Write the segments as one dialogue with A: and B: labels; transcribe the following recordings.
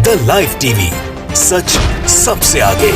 A: The live TV, सच सबसे आगे।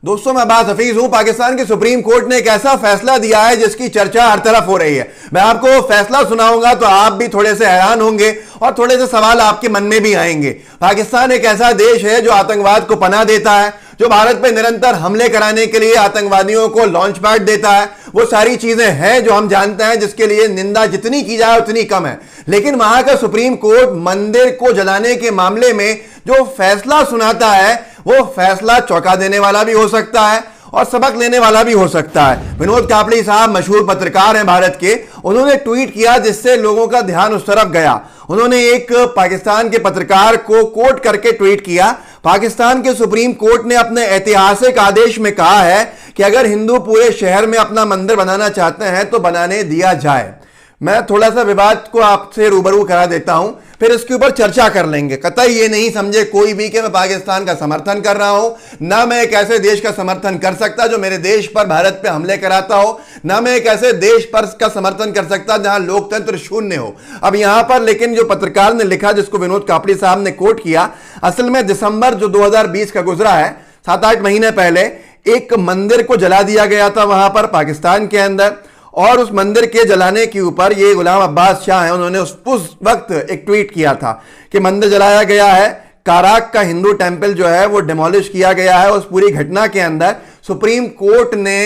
B: दोस्तों, मैं अब्बास हफीज हूं। पाकिस्तान के सुप्रीम कोर्ट ने एक ऐसा फैसला दिया है जिसकी चर्चा हर तरफ हो रही है। मैं आपको फैसला सुनाऊंगा तो आप भी थोड़े से हैरान होंगे और थोड़े से सवाल आपके मन में भी आएंगे। पाकिस्तान एक ऐसा देश है जो आतंकवाद को पनाह देता है, जो भारत पे निरंतर हमले कराने के लिए आतंकवादियों को लॉन्च पैड देता है। वो सारी चीजें हैं जो हम जानते हैं, जिसके लिए निंदा जितनी की जाए उतनी कम है। लेकिन वहां का सुप्रीम कोर्ट मंदिर को जलाने के मामले में जो फैसला सुनाता है, वो फैसला चौंका देने वाला भी हो सकता है और सबक लेने वाला भी हो सकता है। विनोद कापड़ी साहब मशहूर पत्रकार हैं भारत के। उन्होंने ट्वीट किया जिससे लोगों का ध्यान उस तरफ गया। उन्होंने एक पाकिस्तान के पत्रकार को कोट करके ट्वीट किया, पाकिस्तान के सुप्रीम कोर्ट ने अपने ऐतिहासिक आदेश में कहा है कि अगर हिंदू पूरे शहर में अपना मंदिर बनाना चाहते हैं तो बनाने दिया जाए। मैं थोड़ा सा विवाद को आपसे रूबरू करा देता हूं, फिर इसके ऊपर चर्चा कर लेंगे। कतई ये नहीं समझे कोई भी कि मैं पाकिस्तान का समर्थन कर रहा हूं, ना मैं एक ऐसे देश का समर्थन कर सकता जो मेरे देश पर, भारत पे हमले कराता हो, ना मैं एक ऐसे देश पर का समर्थन कर सकता जहां लोकतंत्र शून्य हो। अब यहां पर लेकिन जो पत्रकार ने लिखा, जिसको विनोद कापड़ी साहब ने कोट किया, असल में दिसंबर जो 2020 का गुजरा है, 7-8 महीने पहले एक मंदिर को जला दिया गया था वहां पर पाकिस्तान के अंदर। और उस मंदिर के जलाने के ऊपर ये गुलाम अब्बास शाह हैं, उन्होंने उस वक्त एक ट्वीट किया था कि मंदिर जलाया गया है, काराक का हिंदू टेंपल जो है वो डिमोलिश किया गया है। उस पूरी घटना के अंदर सुप्रीम कोर्ट ने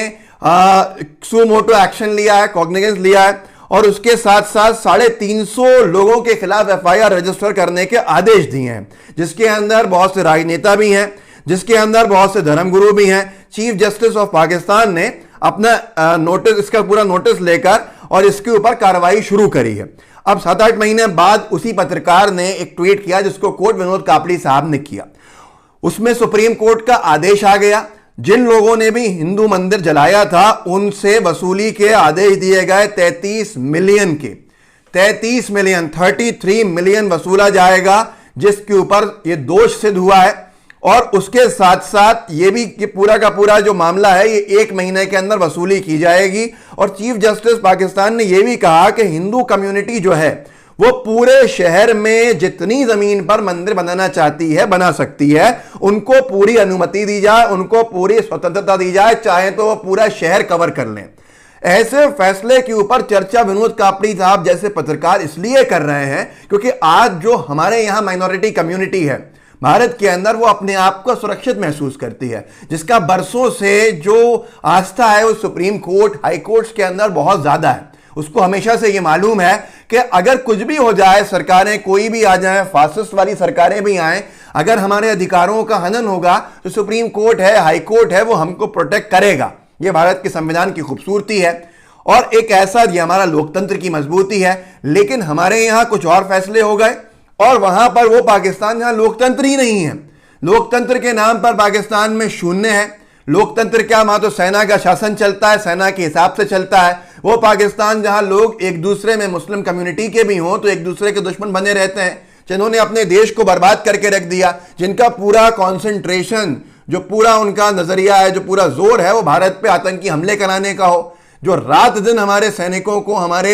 B: सुमोटो एक्शन लिया है, कॉग्निजेंस लिया है और उसके साथ साथ 350 लोगों के खिलाफ FIR रजिस्टर करने के आदेश दिए हैं, जिसके अंदर बहुत से राजनेता भी हैं, जिसके अंदर बहुत से धर्मगुरु भी हैं। चीफ जस्टिस ऑफ पाकिस्तान ने अपना नोटिस, इसका पूरा नोटिस लेकर और इसके ऊपर कार्रवाई शुरू करी है। अब 7-8 महीने बाद उसी पत्रकार ने एक ट्वीट किया जिसको कोट विनोद कापड़ी साहब ने किया। उसमें सुप्रीम कोर्ट का आदेश आ गया, जिन लोगों ने भी हिंदू मंदिर जलाया था उनसे वसूली के आदेश दिए गए। 33 मिलियन के 33 मिलियन वसूला जाएगा, जिसके ऊपर यह दोष सिद्ध हुआ है। और उसके साथ साथ ये भी कि पूरा का पूरा जो मामला है ये 1 महीने के अंदर वसूली की जाएगी। और चीफ जस्टिस पाकिस्तान ने यह भी कहा कि हिंदू कम्युनिटी जो है वो पूरे शहर में जितनी जमीन पर मंदिर बनाना चाहती है बना सकती है, उनको पूरी अनुमति दी जाए, उनको पूरी स्वतंत्रता दी जाए, चाहे तो वो पूरा शहर कवर कर लें। ऐसे फैसले के ऊपर चर्चा विनोद कापड़ी साहब जैसे पत्रकार इसलिए कर रहे हैं क्योंकि आज जो हमारे यहां माइनॉरिटी कम्युनिटी है भारत के अंदर, वो अपने आप को सुरक्षित महसूस करती है, जिसका बरसों से जो आस्था है वो सुप्रीम कोर्ट, हाई कोर्ट्स के अंदर बहुत ज्यादा है। उसको हमेशा से ये मालूम है कि अगर कुछ भी हो जाए, सरकारें कोई भी आ जाए, फासिस्ट वाली सरकारें भी आए, अगर हमारे अधिकारों का हनन होगा तो सुप्रीम कोर्ट है, हाई कोर्ट है, वो हमको प्रोटेक्ट करेगा। ये भारत के संविधान की खूबसूरती है और एक ऐसा ये हमारा लोकतंत्र की मजबूती है। लेकिन हमारे यहां कुछ और फैसले हो गए और वहां पर वो पाकिस्तान जहां लोकतंत्र ही नहीं है, लोकतंत्र के नाम पर पाकिस्तान में शून्य है। लोकतंत्र क्या, वहां तो सेना का शासन चलता है, सेना के हिसाब से चलता है। वो पाकिस्तान जहां लोग एक दूसरे में, मुस्लिम कम्युनिटी के भी हों तो एक दूसरे के दुश्मन बने रहते हैं, जिन्होंने अपने देश को बर्बाद करके रख दिया, जिनका पूरा कॉन्सेंट्रेशन, जो पूरा उनका नजरिया है, जो पूरा जोर है वो भारत पे आतंकी हमले कराने का हो, जो रात दिन हमारे सैनिकों को, हमारे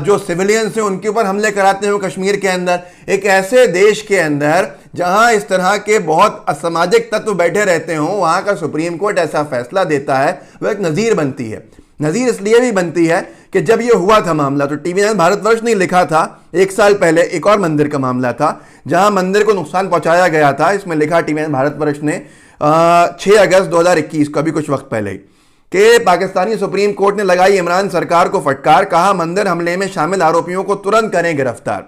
B: जो सिविलियंस हैं उनके ऊपर हमले कराते हैं कश्मीर के अंदर। एक ऐसे देश के अंदर जहां इस तरह के बहुत असामाजिक तत्व बैठे रहते हों, वहां का सुप्रीम कोर्ट ऐसा फैसला देता है, वह एक नजीर बनती है। नजीर इसलिए भी बनती है कि जब यह हुआ था मामला, तो TV9 भारतवर्ष ने लिखा था 1 साल पहले एक और मंदिर का मामला था जहां मंदिर को नुकसान पहुंचाया गया था। इसमें लिखा TV9 भारतवर्ष ने 6 अगस्त 2021 को, अभी कुछ वक्त पहले, कि पाकिस्तानी सुप्रीम कोर्ट ने लगाई इमरान सरकार को फटकार, कहा मंदिर हमले में शामिल आरोपियों को तुरंत करें गिरफ्तार।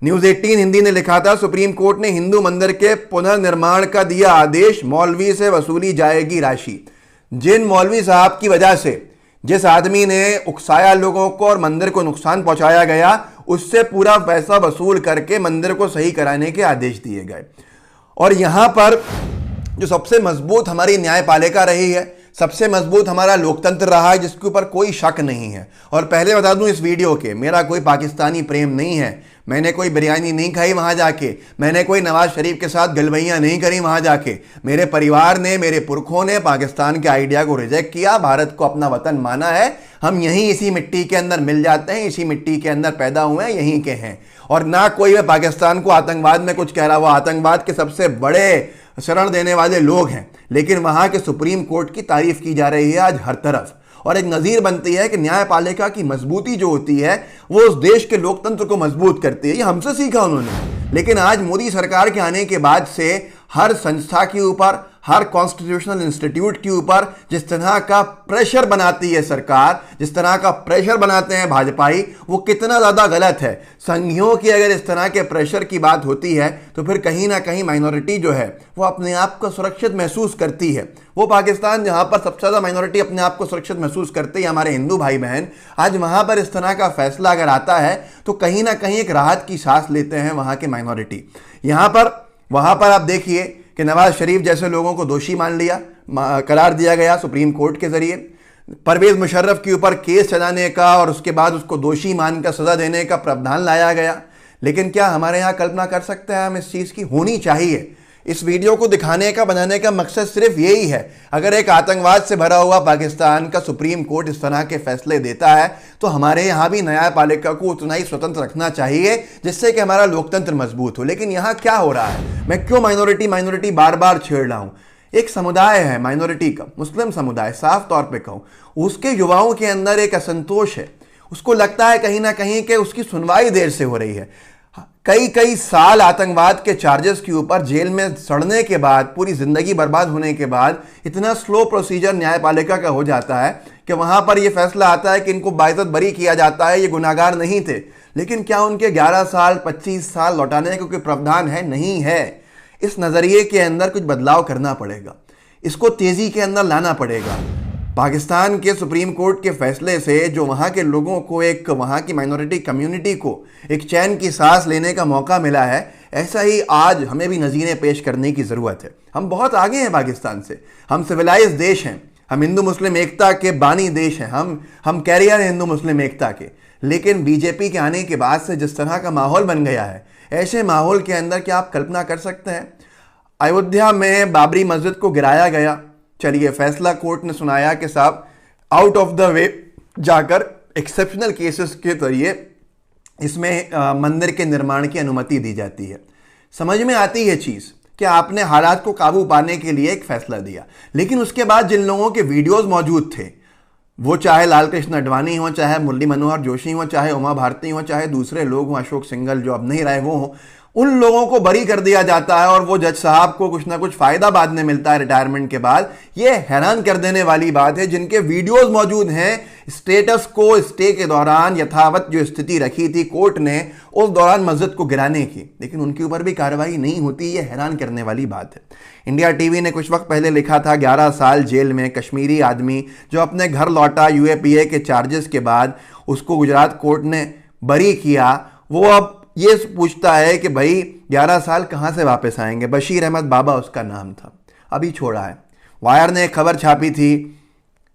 B: न्यूज 18 हिंदी ने लिखा था, सुप्रीम कोर्ट ने हिंदू मंदिर के पुनर्निर्माण का दिया आदेश, मौलवी से वसूली जाएगी राशि। जिन मौलवी साहब की वजह से, जिस आदमी ने उकसाया लोगों को और मंदिर को नुकसान पहुंचाया गया, उससे पूरा पैसा वसूल करके मंदिर को सही कराने के आदेश दिए गए। और यहां पर जो सबसे मजबूत हमारी न्यायपालिका रही है, सबसे मजबूत हमारा लोकतंत्र रहा है, जिसके ऊपर कोई शक नहीं है। और पहले बता दूं इस वीडियो के, मेरा कोई पाकिस्तानी प्रेम नहीं है, मैंने कोई बिरयानी नहीं खाई वहां जाके, मैंने कोई नवाज शरीफ के साथ गलवैयां नहीं करी वहां जाके। मेरे परिवार ने, मेरे पुरखों ने पाकिस्तान के आइडिया को रिजेक्ट किया, भारत को अपना वतन माना है। हम यहीं इसी मिट्टी के अंदर मिल जाते हैं, इसी मिट्टी के अंदर पैदा हुए हैं, यहीं के हैं। और ना कोई पाकिस्तान को आतंकवाद में कुछ कह रहा, वो आतंकवाद के सबसे बड़े शरण देने वाले लोग हैं। लेकिन वहां के सुप्रीम कोर्ट की तारीफ की जा रही है आज हर तरफ, और एक नजीर बनती है कि न्यायपालिका की मजबूती जो होती है वो उस देश के लोकतंत्र को मजबूत करती है। ये हमसे सीखा उन्होंने। लेकिन आज मोदी सरकार के आने के बाद से हर संस्था के ऊपर, हर कॉन्स्टिट्यूशनल इंस्टीट्यूट के ऊपर जिस तरह का प्रेशर बनाती है सरकार, जिस तरह का प्रेशर बनाते हैं भाजपाई, वो कितना ज़्यादा गलत है। संघियों की अगर इस तरह के प्रेशर की बात होती है तो फिर कहीं ना कहीं माइनॉरिटी जो है वो अपने आप को सुरक्षित महसूस करती है। वो पाकिस्तान जहाँ पर सबसे ज़्यादा माइनॉरिटी अपने आप को सुरक्षित महसूस करती है, हमारे हिंदू भाई बहन, आज वहाँ पर इस तरह का फैसला अगर आता है तो कहीं ना कहीं एक राहत की सांस लेते हैं वहाँ के माइनॉरिटी। वहाँ पर आप देखिए कि नवाज शरीफ जैसे लोगों को दोषी मान लिया, करार दिया गया सुप्रीम कोर्ट के जरिए। परवेज मुशर्रफ के ऊपर केस चलाने का और उसके बाद उसको दोषी मानकर सजा देने का प्रावधान लाया गया। लेकिन क्या हमारे यहाँ कल्पना कर सकते हैं हम इस चीज़ की? होनी चाहिए। इस वीडियो को दिखाने का, बनाने का मकसद सिर्फ यही है, अगर एक आतंकवाद से भरा हुआ पाकिस्तान का सुप्रीम कोर्ट इस तरह के फैसले देता है तो हमारे यहाँ भी न्यायपालिका को उतना ही स्वतंत्र रखना चाहिए जिससे कि हमारा लोकतंत्र मजबूत हो। लेकिन यहाँ क्या हो रहा है? मैं क्यों माइनॉरिटी बार बार छेड़ रहा हूँ? एक समुदाय है माइनॉरिटी का, मुस्लिम समुदाय, साफ तौर पर कहूँ, उसके युवाओं के अंदर एक असंतोष है। उसको लगता है कहीं ना कहीं कि उसकी सुनवाई देर से हो रही है। कई साल आतंकवाद के चार्जेस के ऊपर जेल में सड़ने के बाद, पूरी जिंदगी बर्बाद होने के बाद इतना स्लो प्रोसीजर न्यायपालिका का हो जाता है कि वहां पर यह फैसला आता है कि इनको बाइज्जत बरी किया जाता है, ये गुनाहगार नहीं थे। लेकिन क्या उनके 11 साल 25 साल लौटाने का कोई प्रावधान है? नहीं है। इस नजरिए के अंदर कुछ बदलाव करना पड़ेगा, इसको तेजी के अंदर लाना पड़ेगा। पाकिस्तान के सुप्रीम कोर्ट के फैसले से जो वहाँ के लोगों को, एक वहाँ की माइनॉरिटी कम्युनिटी को एक चैन की सांस लेने का मौका मिला है, ऐसा ही आज हमें भी नज़ीरें पेश करने की ज़रूरत है। हम बहुत आगे हैं पाकिस्तान से, हम सिविलाइज देश हैं, हम हिंदू मुस्लिम एकता के बानी देश हैं, हम कैरियर हैं हिंदू मुस्लिम एकता के। लेकिन बीजेपी के आने के बाद से जिस तरह का माहौल बन गया है, ऐसे माहौल के अंदर क्या आप कल्पना कर सकते हैं? अयोध्या में बाबरी मस्जिद को गिराया गया, चलिए फैसला कोर्ट ने सुनाया कि साहब आउट ऑफ द वे जाकर एक्सेप्शनल केसेस के जरिए इसमें मंदिर के निर्माण की अनुमति दी जाती है। समझ में आती है चीज़ कि आपने हालात को काबू पाने के लिए एक फैसला दिया। लेकिन उसके बाद जिन लोगों के वीडियोस मौजूद थे, वो चाहे लाल कृष्ण आडवाणी हो, चाहे मुरली मनोहर जोशी हो, चाहे उमा भारती हो, चाहे दूसरे लोग हों, अशोक सिंघल जो अब नहीं रहे वो हों, उन लोगों को बरी कर दिया जाता है और वो जज साहब को कुछ ना कुछ फायदा बाद में मिलता है रिटायरमेंट के बाद। ये हैरान कर देने वाली बात है। जिनके वीडियोस मौजूद हैं, स्टेटस को स्टे के दौरान यथावत जो स्थिति रखी थी कोर्ट ने उस दौरान मस्जिद को गिराने की, लेकिन उनके ऊपर भी कार्रवाई नहीं होती। ये हैरान करने वाली बात है। इंडिया टीवी ने कुछ वक्त पहले लिखा था 11 साल जेल में कश्मीरी आदमी जो अपने घर लौटा यूएपीए के चार्जेस के बाद, उसको गुजरात कोर्ट ने बरी किया। वो अब ये पूछता है कि भाई 11 साल कहाँ से वापस आएंगे। बशीर अहमद बाबा उसका नाम था, अभी छोड़ा है। वायर ने एक खबर छापी थी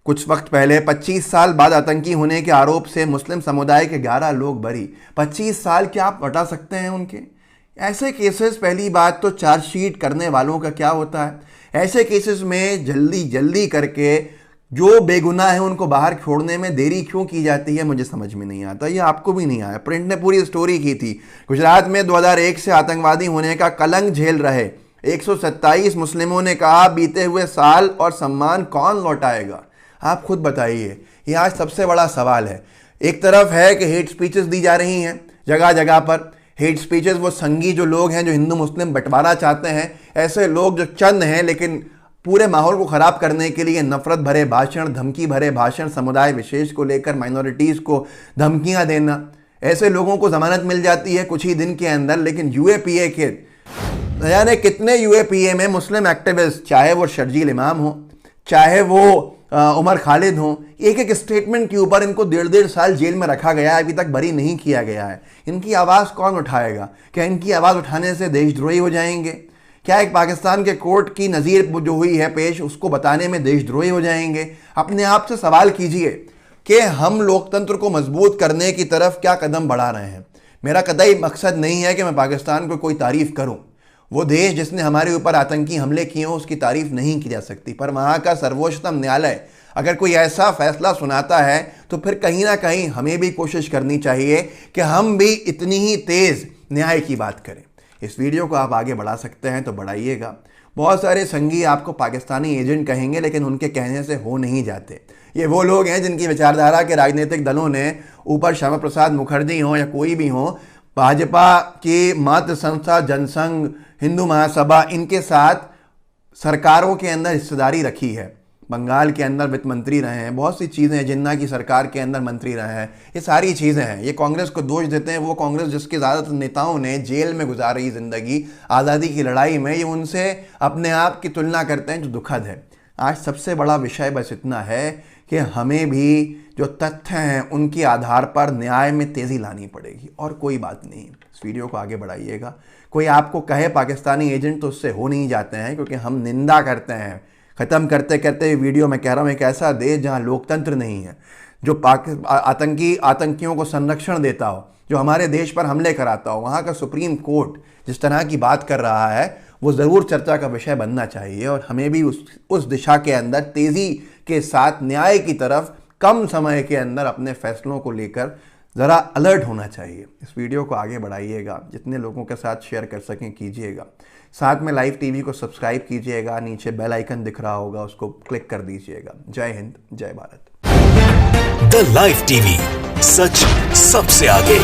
B: कुछ वक्त पहले, 25 साल बाद आतंकी होने के आरोप से मुस्लिम समुदाय के 11 लोग बरी। 25 साल क्या आप हटा सकते हैं उनके? ऐसे केसेस, पहली बात तो चार्जशीट करने वालों का क्या होता है? ऐसे केसेस में जल्दी करके जो बेगुनाह है उनको बाहर छोड़ने में देरी क्यों की जाती है, मुझे समझ में नहीं आता। ये आपको भी नहीं आया? प्रिंट ने पूरी स्टोरी की थी। गुजरात में 2001 से आतंकवादी होने का कलंक झेल रहे 127 मुस्लिमों ने कहा बीते हुए साल और सम्मान कौन लौटाएगा? आप खुद बताइए। ये आज सबसे बड़ा सवाल है। एक तरफ है कि हेट स्पीचेस दी जा रही हैं जगह जगह पर। हेट स्पीचेस वो संघी जो लोग हैं, जो हिंदू मुस्लिम बंटवारा चाहते हैं, ऐसे लोग जो चंद हैं लेकिन पूरे माहौल को ख़राब करने के लिए नफरत भरे भाषण, धमकी भरे भाषण, समुदाय विशेष को लेकर माइनॉरिटीज़ को धमकियां देना, ऐसे लोगों को जमानत मिल जाती है कुछ ही दिन के अंदर। लेकिन यूएपीए के यानी कितने यूएपीए में मुस्लिम एक्टिविस्ट, चाहे वो शर्जील इमाम हो, चाहे वो उमर खालिद हो, एक स्टेटमेंट के ऊपर इनको 1.5 साल जेल में रखा गया है, अभी तक बरी नहीं किया गया है। इनकी आवाज़ कौन उठाएगा? क्या इनकी आवाज़ उठाने से देशद्रोही हो जाएंगे? क्या एक पाकिस्तान के कोर्ट की नज़ीर जो हुई है पेश, उसको बताने में देशद्रोही हो जाएंगे? अपने आप से सवाल कीजिए कि हम लोकतंत्र को मजबूत करने की तरफ क्या कदम बढ़ा रहे हैं। मेरा कतई मकसद नहीं है कि मैं पाकिस्तान को कोई तारीफ करूं। वो देश जिसने हमारे ऊपर आतंकी हमले किए हों उसकी तारीफ नहीं की जा सकती, पर वहाँ का सर्वोच्चतम न्यायालय अगर कोई ऐसा फैसला सुनाता है तो फिर कहीं ना कहीं हमें भी कोशिश करनी चाहिए कि हम भी इतनी ही तेज़ न्याय की बात करें। इस वीडियो को आप आगे बढ़ा सकते हैं तो बढ़ाइएगा। बहुत सारे संगी आपको पाकिस्तानी एजेंट कहेंगे, लेकिन उनके कहने से हो नहीं जाते। ये वो लोग हैं जिनकी विचारधारा के राजनीतिक दलों ने, ऊपर श्यामा प्रसाद मुखर्जी हों या कोई भी हो, भाजपा की मातृ संस्था जनसंघ, हिंदू महासभा, इनके साथ सरकारों के अंदर हिस्सेदारी रखी है। बंगाल के अंदर वित्त मंत्री रहे हैं, बहुत सी चीज़ें हैं, जिन्ना की सरकार के अंदर मंत्री रहे हैं, ये सारी चीज़ें हैं। ये कांग्रेस को दोष देते हैं, वो कांग्रेस जिसके ज़्यादातर नेताओं ने जेल में गुजारी ज़िंदगी आज़ादी की लड़ाई में, ये उनसे अपने आप की तुलना करते हैं, जो दुखद है। आज सबसे बड़ा विषय बस इतना है कि हमें भी जो तथ्य हैं उनके आधार पर न्याय में तेज़ी लानी पड़ेगी, और कोई बात नहीं। इस वीडियो को आगे बढ़ाइएगा। कोई आपको कहे पाकिस्तानी एजेंट तो उससे हो नहीं जाते हैं, क्योंकि हम निंदा करते हैं। ख़त्म करते करते वीडियो में कह रहा हूँ, एक ऐसा देश जहाँ लोकतंत्र नहीं है, जो आतंकियों को संरक्षण देता हो, जो हमारे देश पर हमले कराता हो, वहाँ का सुप्रीम कोर्ट जिस तरह की बात कर रहा है वो ज़रूर चर्चा का विषय बनना चाहिए। और हमें भी उस दिशा के अंदर तेज़ी के साथ न्याय की तरफ कम समय के अंदर अपने फैसलों को लेकर ज़रा अलर्ट होना चाहिए। इस वीडियो को आगे बढ़ाइएगा, जितने लोगों के साथ शेयर कर सकें कीजिएगा। साथ में लाइव टीवी को सब्सक्राइब कीजिएगा, नीचे बेल आइकन दिख रहा होगा उसको क्लिक कर दीजिएगा। जय हिंद, जय भारत।
A: द लाइव टीवी, सच सबसे आगे।